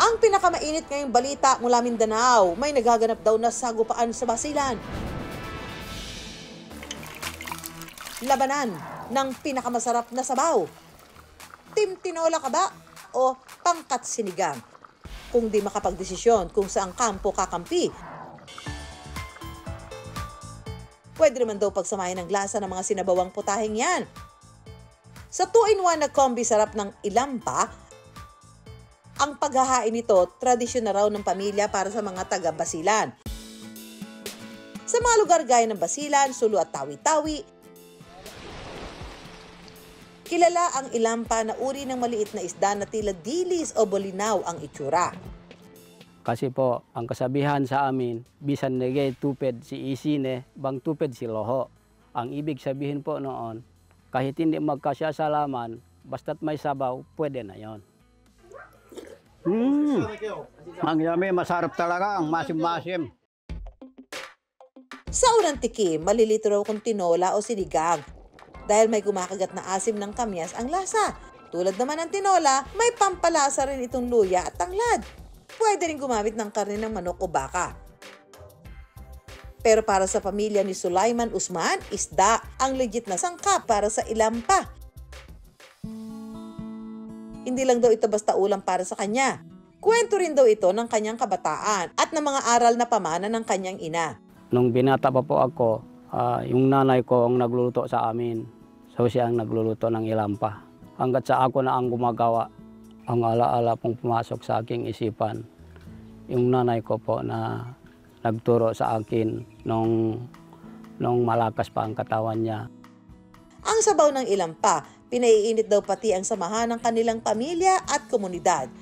Ang pinakamainit ngayong balita mula Mindanao, may nagaganap daw na sagupaan sa Basilan. Labanan ng pinakamasarap na sabaw. Team Tinola ka ba o pangkat sinigang? Kung di makapagdesisyon kung saang kampo kakampi, pwede naman daw pagsamahin ng lasa ng mga sinabawang putaheng yan. Sa 2-in-1 na kombi sarap ng ilampa, ang paghahain nito, tradisyon na raw ng pamilya para sa mga taga-Basilan. Sa mga lugar gaya ng Basilan, Sulu at Tawi-Tawi, kilala ang ilampa na uri ng maliit na isda na tila dilis o bolinaw ang itsura. Kasi po, ang kasabihan sa amin, bisan nagay tuped si isine, bang tuped si loho. Ang ibig sabihin po noon, kahit hindi magkasya sa laman, basta't may sabaw, pwede na yon. Ang yummy, masarap talaga, ang masim-masim. Sa unang tikim, malilito raw kung tinola o sinigang dahil may kumakagat na asim ng kamyas ang lasa. Tulad naman ng tinola, may pampalasa rin itong luya at tanglad. Pwede rin gumamit ng karne ng manok o baka. Pero para sa pamilya ni Sulaiman Usman, isda ang legit na sangkap para sa ilampa. Hindi lang daw ito basta ulam para sa kanya. Kwento rin daw ito ng kanyang kabataan at ng mga aral na pamana ng kanyang ina. Nung binata pa po ako, yung nanay ko ang nagluluto sa amin. So siya ang nagluluto ng ilampa. Hanggat sa ako na ang gumagawa, ang alaala pong pumasok sa aking isipan. Yung nanay ko po na nagturo sa akin nung malakas pa ang katawan niya. Ang sabaw ng ilampa, pinaiinit daw pati ang samahan ng kanilang pamilya at komunidad.